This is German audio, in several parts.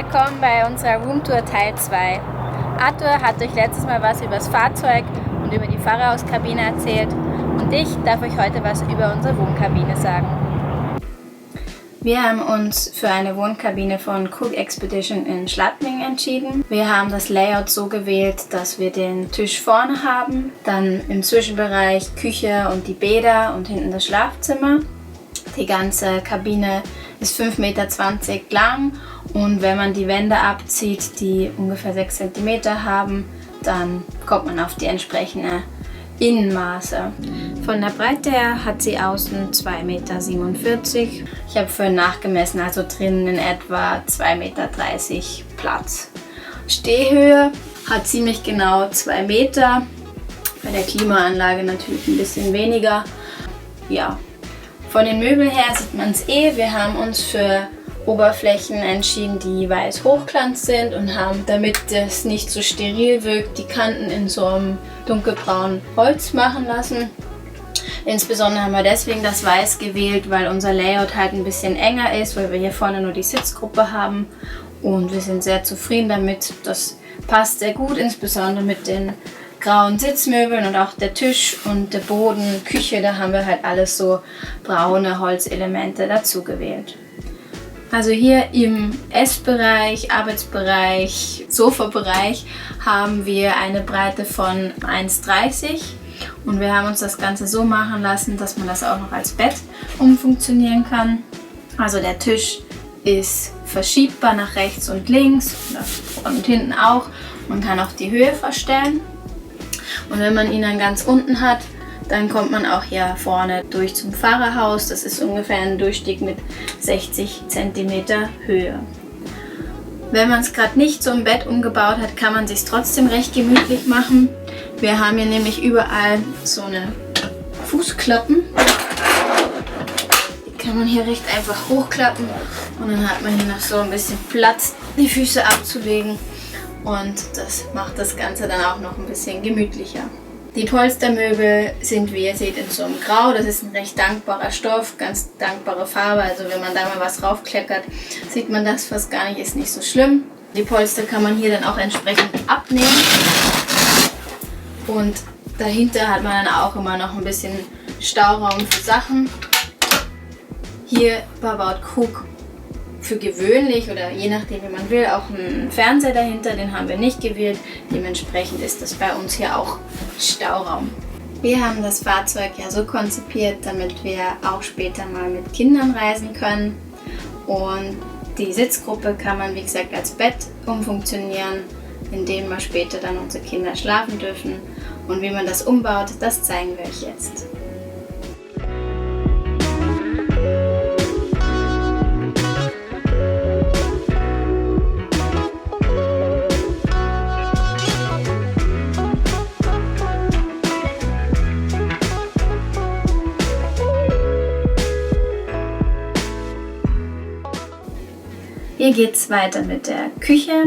willkommen bei unserer Roomtour Teil 2. Arthur hat euch letztes Mal was über das Fahrzeug und über die Fahrerhauskabine erzählt und ich darf euch heute was über unsere Wohnkabine sagen. Wir haben uns für eine Wohnkabine von Cook Expedition in Schladming entschieden. Wir haben das Layout so gewählt, dass wir den Tisch vorne haben, dann im Zwischenbereich Küche und die Bäder und hinten das Schlafzimmer. Die ganze Kabine ist 5,20 Meter lang und wenn man die Wände abzieht, die ungefähr 6 cm haben, dann kommt man auf die entsprechende Innenmaße. Von der Breite her hat sie außen 2,47 Meter. Ich habe vorhin nachgemessen, also drinnen in etwa 2,30 Meter Platz. Stehhöhe hat ziemlich genau 2 Meter, bei der Klimaanlage natürlich ein bisschen weniger. Ja. Von den Möbeln her sieht man es wir haben uns für Oberflächen entschieden, die weiß Hochglanz sind und haben, damit es nicht so steril wirkt, die Kanten in so einem dunkelbraunen Holz machen lassen. Insbesondere haben wir deswegen das Weiß gewählt, weil unser Layout halt ein bisschen enger ist, weil wir hier vorne nur die Sitzgruppe haben und wir sind sehr zufrieden damit. Das passt sehr gut, insbesondere mit den grauen Sitzmöbeln und auch der Tisch und der Boden, Küche, da haben wir halt alles so braune Holzelemente dazu gewählt. Also hier im Essbereich, Arbeitsbereich, Sofabereich haben wir eine Breite von 1,30 und wir haben uns das Ganze so machen lassen, dass man das auch noch als Bett umfunktionieren kann. Also der Tisch ist verschiebbar nach rechts und links und hinten auch. Man kann auch die Höhe verstellen. Und wenn man ihn dann ganz unten hat, dann kommt man auch hier vorne durch zum Fahrerhaus. Das ist ungefähr ein Durchstieg mit 60 cm Höhe. Wenn man es gerade nicht zum Bett umgebaut hat, kann man es sich trotzdem recht gemütlich machen. Wir haben hier nämlich überall so eine Fußklappen. Die kann man hier recht einfach hochklappen und dann hat man hier noch so ein bisschen Platz, die Füße abzulegen. Und das macht das Ganze dann auch noch ein bisschen gemütlicher. Die Polstermöbel sind, wie ihr seht, in so einem Grau. Das ist ein recht dankbarer Stoff, ganz dankbare Farbe. Also wenn man da mal was raufkleckert, sieht man das fast gar nicht, ist nicht so schlimm. Die Polster kann man hier dann auch entsprechend abnehmen. Und dahinter hat man dann auch immer noch ein bisschen Stauraum für Sachen. Hier baut Cook für gewöhnlich oder je nachdem wie man will auch einen Fernseher dahinter, den haben wir nicht gewählt. Dementsprechend ist das bei uns hier auch Stauraum. Wir haben das Fahrzeug ja so konzipiert, damit wir auch später mal mit Kindern reisen können. Und die Sitzgruppe kann man wie gesagt als Bett umfunktionieren, indem wir später dann unsere Kinder schlafen dürfen. Und wie man das umbaut, das zeigen wir euch jetzt. Hier geht es weiter mit der Küche.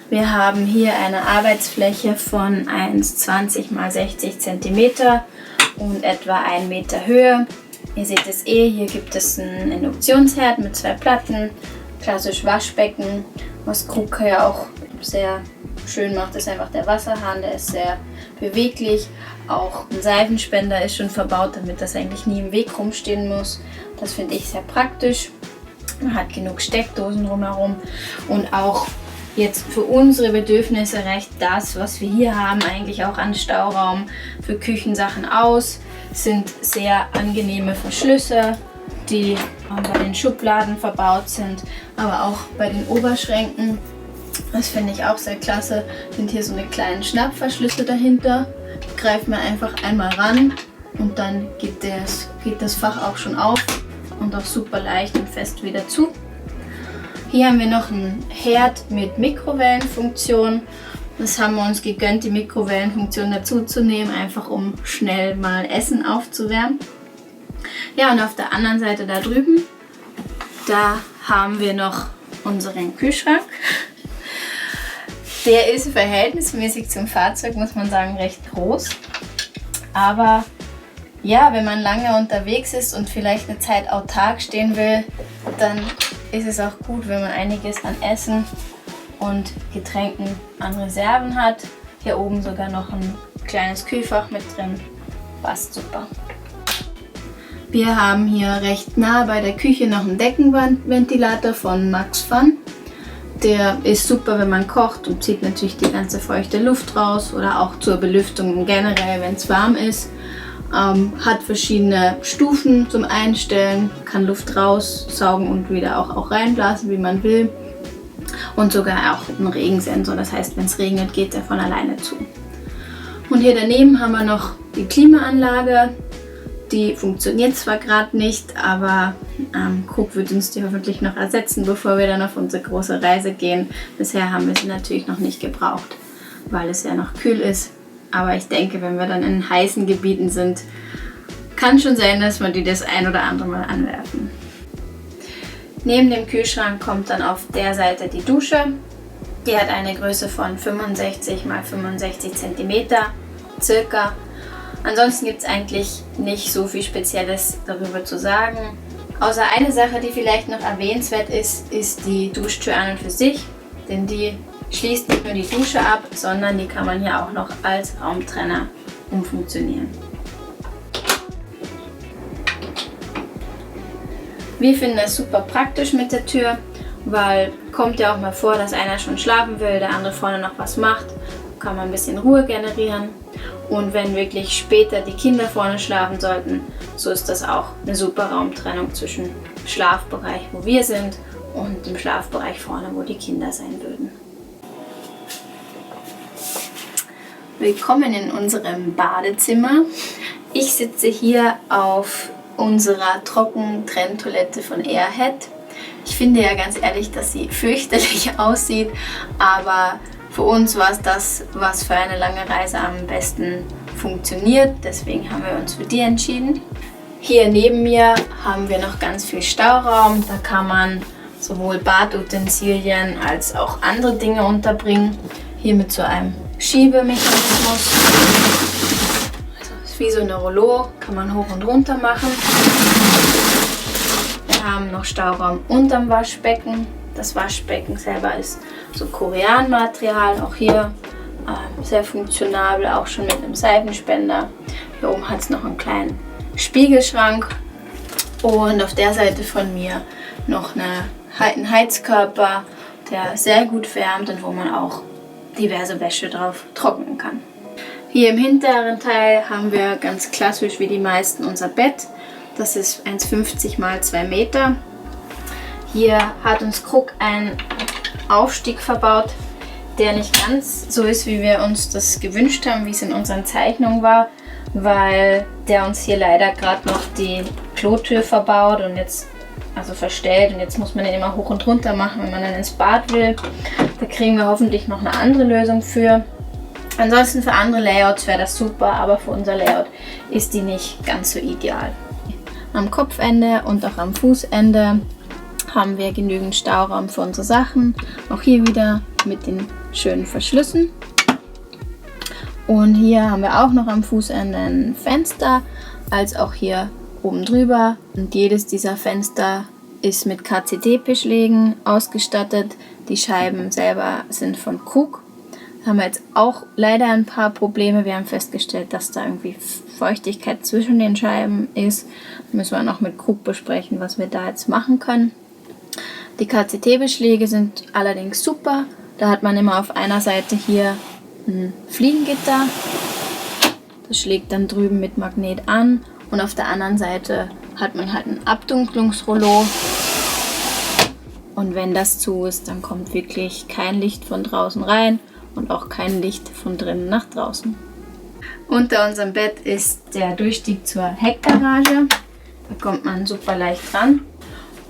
Wir haben hier eine Arbeitsfläche von 1,20 x 60 cm und etwa 1 Meter Höhe. Ihr seht es hier gibt es einen Induktionsherd mit 2 Platten, klassisch Waschbecken. Was Cook ja auch sehr schön macht, ist einfach der Wasserhahn, der ist sehr beweglich. Auch ein Seifenspender ist schon verbaut, damit das eigentlich nie im Weg rumstehen muss. Das finde ich sehr praktisch. Man hat genug Steckdosen drumherum und auch jetzt für unsere Bedürfnisse reicht das, was wir hier haben, eigentlich auch an Stauraum für Küchensachen aus. Es sind sehr angenehme Verschlüsse, die bei den Schubladen verbaut sind, aber auch bei den Oberschränken. Das finde ich auch sehr klasse. Sind hier so eine kleinen Schnappverschlüsse dahinter. Die greift man einfach einmal ran und dann geht das Fach auch schon auf. Und auch super leicht und fest wieder zu. Hier haben wir noch einen Herd mit Mikrowellenfunktion. Das haben wir uns gegönnt, die Mikrowellenfunktion dazu zu nehmen, einfach um schnell mal Essen aufzuwärmen. Ja, und auf der anderen Seite da drüben, da haben wir noch unseren Kühlschrank. Der ist verhältnismäßig zum Fahrzeug, muss man sagen, recht groß. Aber ja, wenn man lange unterwegs ist und vielleicht eine Zeit autark stehen will, dann ist es auch gut, wenn man einiges an Essen und Getränken an Reserven hat. Hier oben sogar noch ein kleines Kühlfach mit drin. Passt super. Wir haben hier recht nah bei der Küche noch einen Deckenventilator von Max Fun. Der ist super, wenn man kocht und zieht natürlich die ganze feuchte Luft raus oder auch zur Belüftung generell, wenn es warm ist. Hat verschiedene Stufen zum Einstellen, kann Luft raussaugen und wieder auch reinblasen, wie man will. Und sogar auch einen Regensensor, das heißt, wenn es regnet, geht er von alleine zu. Und hier daneben haben wir noch die Klimaanlage. Die funktioniert zwar gerade nicht, aber Krug wird uns die hoffentlich noch ersetzen, bevor wir dann auf unsere große Reise gehen. Bisher haben wir sie natürlich noch nicht gebraucht, weil es ja noch kühl ist. Aber ich denke, wenn wir dann in heißen Gebieten sind, kann schon sein, dass wir die das ein oder andere Mal anwerfen. Neben dem Kühlschrank kommt dann auf der Seite die Dusche. Die hat eine Größe von 65 x 65 cm circa. Ansonsten gibt es eigentlich nicht so viel Spezielles darüber zu sagen. Außer eine Sache, die vielleicht noch erwähnenswert ist, ist die Duschtür an und für sich. Denn die schließt nicht nur die Dusche ab, sondern die kann man hier auch noch als Raumtrenner umfunktionieren. Wir finden das super praktisch mit der Tür, weil kommt ja auch mal vor, dass einer schon schlafen will, der andere vorne noch was macht, kann man ein bisschen Ruhe generieren. Und wenn wirklich später die Kinder vorne schlafen sollten, so ist das auch eine super Raumtrennung zwischen Schlafbereich, wo wir sind, und dem Schlafbereich vorne, wo die Kinder sein würden. Willkommen in unserem Badezimmer. Ich sitze hier auf unserer Trockentrenntoilette von Airhead. Ich finde ja ganz ehrlich, dass sie fürchterlich aussieht, aber für uns war es das, was für eine lange Reise am besten funktioniert. Deswegen haben wir uns für die entschieden. Hier neben mir haben wir noch ganz viel Stauraum. Da kann man sowohl Badutensilien als auch andere Dinge unterbringen. Hier mit so einem Schiebemechanismus. Also ist wie so eine Rollo, kann man hoch und runter machen. Wir haben noch Stauraum unterm Waschbecken. Das Waschbecken selber ist so Korean-Material, auch hier sehr funktionabel, auch schon mit einem Seifenspender. Hier oben hat es noch einen kleinen Spiegelschrank und auf der Seite von mir noch einen Heizkörper, der sehr gut wärmt und wo man auch diverse Wäsche drauf trocknen kann. Hier im hinteren Teil haben wir ganz klassisch wie die meisten unser Bett. Das ist 1,50 x 2 Meter. Hier hat uns Krug einen Aufstieg verbaut, der nicht ganz so ist, wie wir uns das gewünscht haben, wie es in unseren Zeichnungen war, weil der uns hier leider gerade noch die Klotür verbaut und jetzt verstellt, und jetzt muss man den immer hoch und runter machen, wenn man dann ins Bad will. Da kriegen wir hoffentlich noch eine andere Lösung für. Ansonsten für andere Layouts wäre das super, aber für unser Layout ist die nicht ganz so ideal. Am Kopfende und auch am Fußende haben wir genügend Stauraum für unsere Sachen. Auch hier wieder mit den schönen Verschlüssen. Und hier haben wir auch noch am Fußende ein Fenster, als auch hier oben drüber. Und jedes dieser Fenster ist mit KCD-Beschlägen ausgestattet. Die Scheiben selber sind von Krug. Da haben wir jetzt auch leider ein paar Probleme. Wir haben festgestellt, dass da irgendwie Feuchtigkeit zwischen den Scheiben ist. Da müssen wir noch mit Krug besprechen, was wir da jetzt machen können. Die KCT-Beschläge sind allerdings super. Da hat man immer auf einer Seite hier ein Fliegengitter. Das schlägt dann drüben mit Magnet an. Und auf der anderen Seite hat man halt ein Abdunklungsrollo. Und wenn das zu ist, dann kommt wirklich kein Licht von draußen rein und auch kein Licht von drinnen nach draußen. Unter unserem Bett ist der Durchstieg zur Heckgarage. Da kommt man super leicht ran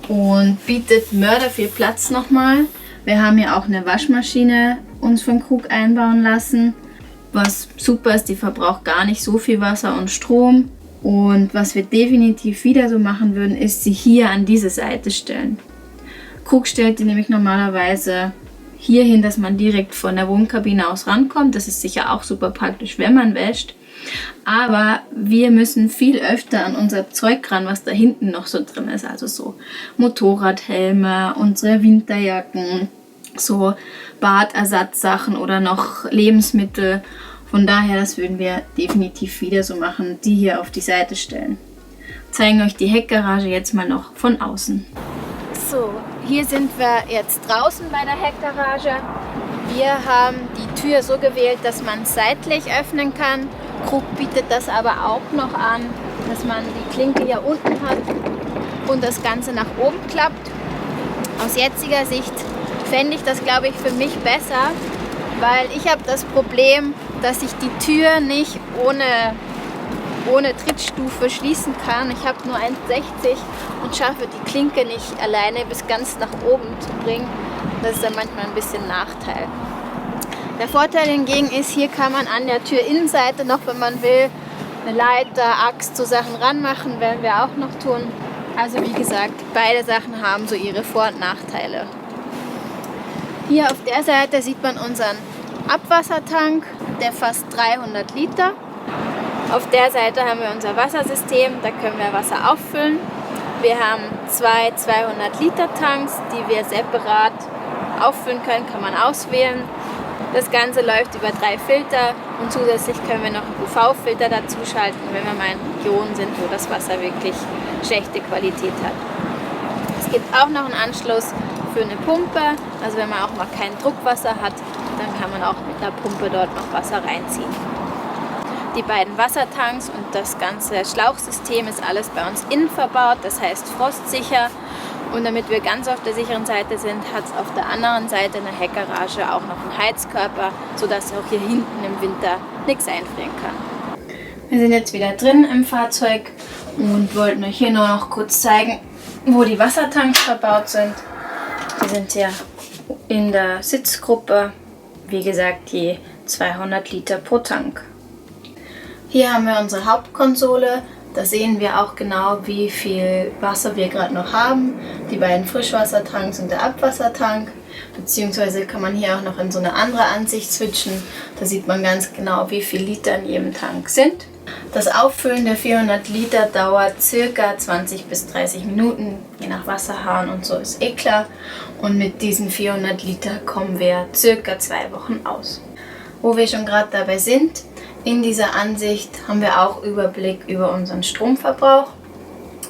und bietet Mörder viel Platz nochmal. Wir haben hier auch eine Waschmaschine uns von Krug einbauen lassen, was super ist, die verbraucht gar nicht so viel Wasser und Strom. Und was wir definitiv wieder so machen würden, ist sie hier an diese Seite stellen. Krug stellt die nämlich normalerweise hier hin, dass man direkt von der Wohnkabine aus rankommt. Das ist sicher auch super praktisch, wenn man wäscht. Aber wir müssen viel öfter an unser Zeug ran, was da hinten noch so drin ist. Also so Motorradhelme, unsere Winterjacken, so Badersatzsachen oder noch Lebensmittel. Von daher, das würden wir definitiv wieder so machen, die hier auf die Seite stellen. Zeigen euch die Heckgarage jetzt mal noch von außen. So, hier sind wir jetzt draußen bei der Heckgarage. Wir haben die Tür so gewählt, dass man seitlich öffnen kann. Krug bietet das aber auch noch an, dass man die Klinke hier unten hat und das Ganze nach oben klappt. Aus jetziger Sicht fände ich das, glaube ich, für mich besser, weil ich habe das Problem, dass ich die Tür nicht ohne Trittstufe schließen kann. Ich habe nur 1,60 und schaffe die Klinke nicht alleine bis ganz nach oben zu bringen. Das ist dann manchmal ein bisschen Nachteil. Der Vorteil hingegen ist, hier kann man an der Türinnenseite noch, wenn man will, eine Leiter, Axt, so Sachen ranmachen, werden wir auch noch tun. Also wie gesagt, beide Sachen haben so ihre Vor- und Nachteile. Hier auf der Seite sieht man unseren Abwassertank, der fasst 300 Liter. Auf der Seite haben wir unser Wassersystem, da können wir Wasser auffüllen. Wir haben zwei 200 Liter Tanks, die wir separat auffüllen können, kann man auswählen. Das Ganze läuft über 3 Filter und zusätzlich können wir noch einen UV-Filter dazu schalten, wenn wir mal in Regionen sind, wo das Wasser wirklich schlechte Qualität hat. Es gibt auch noch einen Anschluss für eine Pumpe, also wenn man auch mal kein Druckwasser hat, dann kann man auch mit einer Pumpe dort noch Wasser reinziehen. Die beiden Wassertanks und das ganze Schlauchsystem ist alles bei uns innen verbaut, das heißt frostsicher. Und damit wir ganz auf der sicheren Seite sind, hat es auf der anderen Seite in der Heckgarage auch noch einen Heizkörper, sodass auch hier hinten im Winter nichts einfrieren kann. Wir sind jetzt wieder drin im Fahrzeug und wollten euch hier nur noch kurz zeigen, wo die Wassertanks verbaut sind. Die sind ja in der Sitzgruppe, wie gesagt, je 200 Liter pro Tank. Hier haben wir unsere Hauptkonsole. Da sehen wir auch genau, wie viel Wasser wir gerade noch haben. Die beiden Frischwassertanks und der Abwassertank. Beziehungsweise kann man hier auch noch in so eine andere Ansicht switchen. Da sieht man ganz genau, wie viel Liter in jedem Tank sind. Das Auffüllen der 400 Liter dauert ca. 20 bis 30 Minuten, je nach Wasserhahn und so ist eh klar. Und mit diesen 400 Liter kommen wir ca. 2 Wochen aus. Wo wir schon gerade dabei sind, in dieser Ansicht haben wir auch Überblick über unseren Stromverbrauch.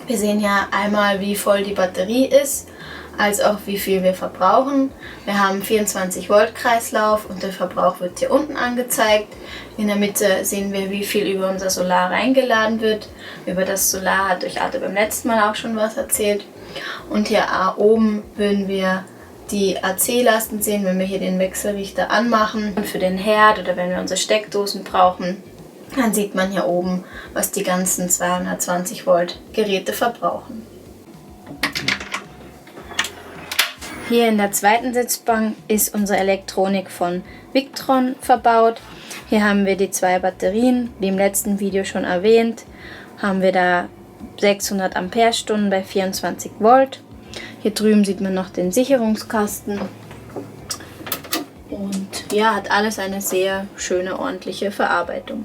Wir sehen ja einmal, wie voll die Batterie ist, als auch wie viel wir verbrauchen. Wir haben 24 Volt Kreislauf und der Verbrauch wird hier unten angezeigt. In der Mitte sehen wir, wie viel über unser Solar reingeladen wird. Über das Solar hat euch Arte beim letzten Mal auch schon was erzählt. Und hier oben würden wir die AC-Lasten sehen, wenn wir hier den Wechselrichter anmachen. Und für den Herd oder wenn wir unsere Steckdosen brauchen, dann sieht man hier oben, was die ganzen 220 Volt Geräte verbrauchen. Hier in der zweiten Sitzbank ist unsere Elektronik von Victron verbaut. Hier haben wir die 2 Batterien, wie im letzten Video schon erwähnt, haben wir da 600 Ampere-Stunden bei 24 Volt. Hier drüben sieht man noch den Sicherungskasten und ja, hat alles eine sehr schöne, ordentliche Verarbeitung.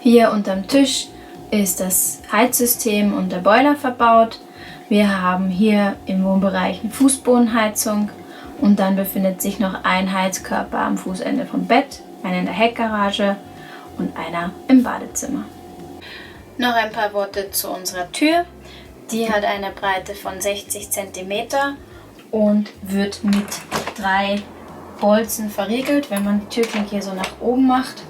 Hier unterm Tisch ist das Heizsystem und der Boiler verbaut. Wir haben hier im Wohnbereich eine Fußbodenheizung und dann befindet sich noch ein Heizkörper am Fußende vom Bett, einer in der Heckgarage und einer im Badezimmer. Noch ein paar Worte zu unserer Tür. Die hat eine Breite von 60 cm und wird mit 3 Bolzen verriegelt, wenn man die Türklinke hier so nach oben macht.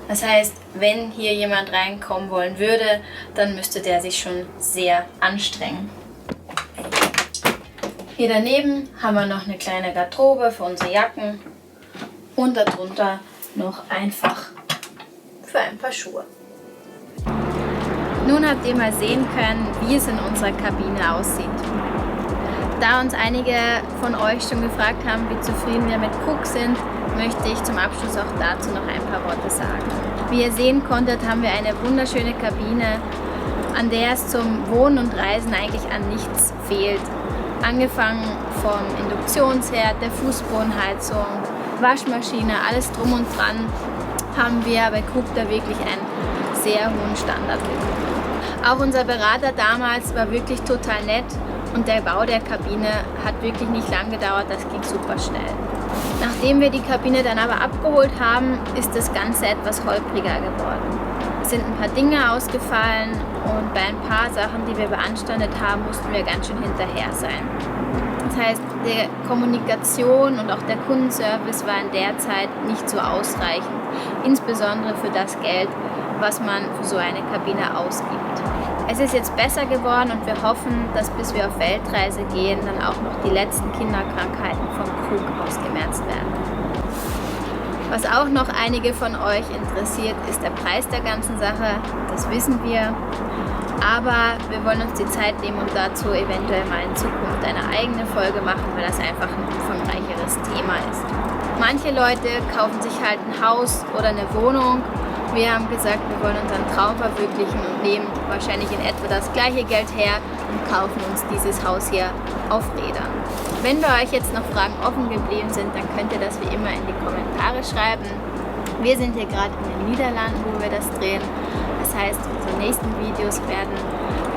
Das heißt, wenn hier jemand reinkommen wollen würde, dann müsste der sich schon sehr anstrengen. Hier daneben haben wir noch eine kleine Garderobe für unsere Jacken und darunter noch ein Fach für ein paar Schuhe. Nun habt ihr mal sehen können, wie es in unserer Kabine aussieht. Da uns einige von euch schon gefragt haben, wie zufrieden wir mit Krug sind, möchte ich zum Abschluss auch dazu noch ein paar Worte sagen. Wie ihr sehen konntet, haben wir eine wunderschöne Kabine, an der es zum Wohnen und Reisen eigentlich an nichts fehlt. Angefangen vom Induktionsherd, der Fußbodenheizung, Waschmaschine, alles drum und dran, haben wir bei Krug da wirklich einen sehr hohen Standard. Auch unser Berater damals war wirklich total nett Und der Bau der Kabine hat wirklich nicht lang gedauert, das ging super schnell. Nachdem wir die Kabine dann aber abgeholt haben, ist das Ganze etwas holpriger geworden. Es sind ein paar Dinge ausgefallen und bei ein paar Sachen, die wir beanstandet haben, mussten wir ganz schön hinterher sein. Das heißt, die Kommunikation und auch der Kundenservice war in der Zeit nicht so ausreichend, insbesondere für das Geld, was man für so eine Kabine ausgibt. Es ist jetzt besser geworden und wir hoffen, dass bis wir auf Weltreise gehen, dann auch noch die letzten Kinderkrankheiten vom Krug ausgemerzt werden. Was auch noch einige von euch interessiert, ist der Preis der ganzen Sache. Das wissen wir. Aber wir wollen uns die Zeit nehmen und dazu eventuell mal in Zukunft eine eigene Folge machen, weil das einfach ein umfangreicheres Thema ist. Manche Leute kaufen sich halt ein Haus oder eine Wohnung. Wir haben gesagt, wir wollen unseren Traum verwirklichen und nehmen wahrscheinlich in etwa das gleiche Geld her und kaufen uns dieses Haus hier auf Rädern. Wenn bei euch jetzt noch Fragen offen geblieben sind, dann könnt ihr das wie immer in die Kommentare schreiben. Wir sind hier gerade in den Niederlanden, wo wir das drehen. Das heißt, unsere nächsten Videos werden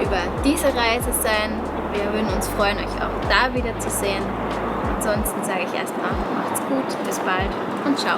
über diese Reise sein. Wir würden uns freuen, euch auch da wieder zu sehen. Ansonsten sage ich erstmal, macht's gut, bis bald und ciao.